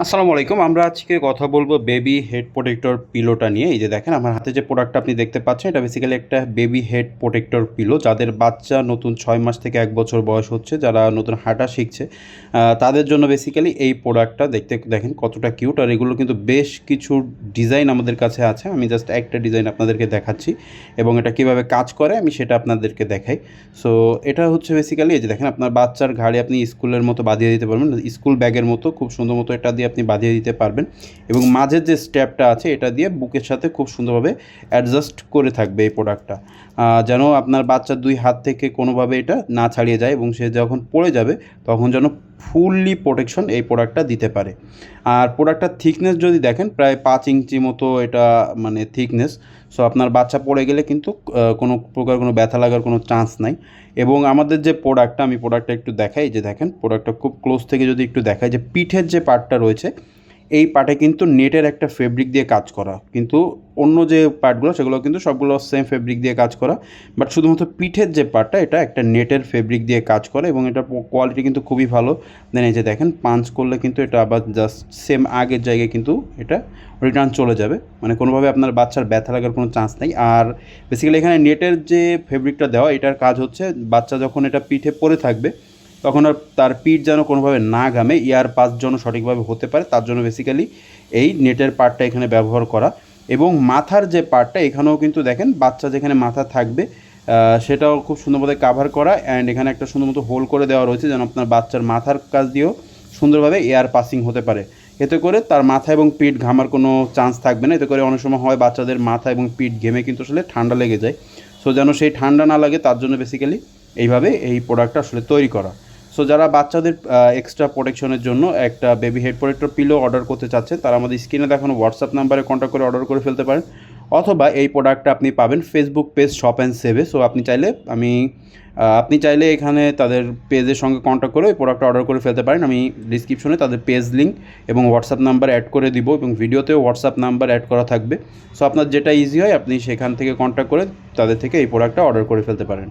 আসসালামু আলাইকুম। আমরা আজকে কথা বলবো বেবি হেড প্রোটেক্টর পিলোটা নিয়ে। এই যে দেখেন আমার হাতে যে প্রোডাক্টটা আপনি দেখতে পাচ্ছেন, এটা বেসিক্যালি একটা বেবি হেড প্রোটেক্টর পিলো। যাদের বাচ্চা নতুন 6 মাস থেকে 1 বছর বয়স হচ্ছে, যারা নতুন হাঁটা শিখছে, তাদের জন্য বেসিক্যালি এই প্রোডাক্টটা দেখতে দেখেন কতটা কিউট। আর এগুলো কিন্তু বেশ কিছু ডিজাইন আমাদের কাছে আছে। আমি জাস্ট একটা ডিজাইন আপনাদেরকে দেখাচ্ছি এবং এটা কীভাবে কাজ করে আমি সেটা আপনাদেরকে দেখাই। সো এটা হচ্ছে বেসিক্যালি এই যে দেখেন আপনার বাচ্চার ঘাড়ে আপনি স্কুলের মতো বাঁধিয়ে দিতে পারবেন, স্কুল ব্যাগের মতো খুব সুন্দর মতো এটা দিয়ে আপনি বাঁধিয়ে দিতে পারবেন। এবং মাঝের যে স্ট্র্যাপটা আছে এটা দিয়ে বুকের সাথে খুব সুন্দরভাবে অ্যাডজাস্ট করে থাকবে এই প্রোডাক্টটা, যেন আপনার বাচ্চার 2 হাত থেকে কোনোভাবে এটা না ছাড়িয়ে যায় এবং সে যখন পড়ে যাবে তখন যেন ফুললি প্রোটেকশন এই প্রোডাক্টটা দিতে পারে। আর প্রোডাক্টটার থিকনেস যদি দেখেন প্রায় 5 ইঞ্চি মতো এটা মানে থিকনেস। সো আপনার বাচ্চা পড়ে গেলে কিন্তু কোনো প্রকার কোনো ব্যথা লাগার কোনো চান্স নাই। এবং আমাদের যে প্রোডাক্টটা, আমি প্রোডাক্টটা একটু দেখাই। যে দেখেন প্রোডাক্টটা খুব ক্লোজ থেকে যদি একটু দেখাই, যে পিঠের যে পার্টটা রয়েছে এই পার্টে কিন্তু নেটের একটা ফেব্রিক দিয়ে কাজ করা, কিন্তু অন্য যে পার্টগুলো সেগুলো কিন্তু সবগুলো সেম ফেব্রিক দিয়ে কাজ করা। বাট শুধুমাত্র পিঠের যে পার্টটা এটা একটা নেটের ফেব্রিক দিয়ে কাজ করে এবং এটার কোয়ালিটি কিন্তু খুবই ভালো। দেন এই যে দেখেন পাঞ্চ করলে কিন্তু এটা আবার জাস্ট সেম আগের জায়গায় কিন্তু এটা রিটার্ন চলে যাবে, মানে কোনোভাবে আপনার বাচ্চার ব্যথা লাগার কোনো চান্স নেই। আর বেসিক্যালি এখানে নেটের যে ফেব্রিকটা দেওয়া, এটার কাজ হচ্ছে বাচ্চা যখন এটা পিঠে পড়ে থাকবে তখন আর তার পিঠ যেন কোনোভাবে না ঘামে, ইয়ার পাস যেন সঠিকভাবে হতে পারে, তার জন্য বেসিক্যালি এই নেটের পার্টটা এখানে ব্যবহার করা। এবং মাথার যে পার্টটা এখানেও কিন্তু দেখেন বাচ্চা যেখানে মাথা থাকবে সেটাও খুব সুন্দরভাবে কাভার করা। অ্যান্ড এখানে একটা সুন্দর মতো হোল করে দেওয়া রয়েছে যেন আপনার বাচ্চার মাথার কাছ দিয়েও সুন্দরভাবে এয়ার পাসিং হতে পারে। এতে করে তার মাথা এবং পিঠ ঘামার কোনো চান্স থাকবে না। এতে করে অনেক সময় হয় বাচ্চাদের মাথা এবং পিঠ ঘেমে কিন্তু আসলে ঠান্ডা লেগে যায়। সো যেন সেই ঠান্ডা না লাগে তার জন্য বেসিক্যালি এইভাবে এই প্রোডাক্টটা আসলে তৈরি করা। সো যারা বাচ্চাদের এক্সট্রা প্রোটেকশনের জন্য একটা baby head protector pillow order করতে চাচ্ছেন, তারা আমাদের স্ক্রিনে দেখানো হোয়াটসঅ্যাপ নাম্বারে কন্ট্যাক্ট করে অর্ডার করে ফেলতে পারেন। অথবা এই প্রোডাক্টটা আপনি পাবেন ফেসবুক পেজ শপ অ্যান্ড সেভে। সো আপনি চাইলে এখানে তাদের পেজের সঙ্গে কন্ট্যাক্ট করে ওই প্রোডাক্টটা অর্ডার করে ফেলতে পারেন। আমি ডিসক্রিপশনে তাদের পেজ লিঙ্ক এবং হোয়াটসঅ্যাপ নাম্বার অ্যাড করে দিব এবং ভিডিওতেও হোয়াটসঅ্যাপ নাম্বার অ্যাড করা থাকবে। সো আপনার যেটা ইজি হয় আপনি সেখান থেকে কন্ট্যাক্ট করে তাদের থেকে এই প্রোডাক্টটা অর্ডার করে ফেলতে পারেন।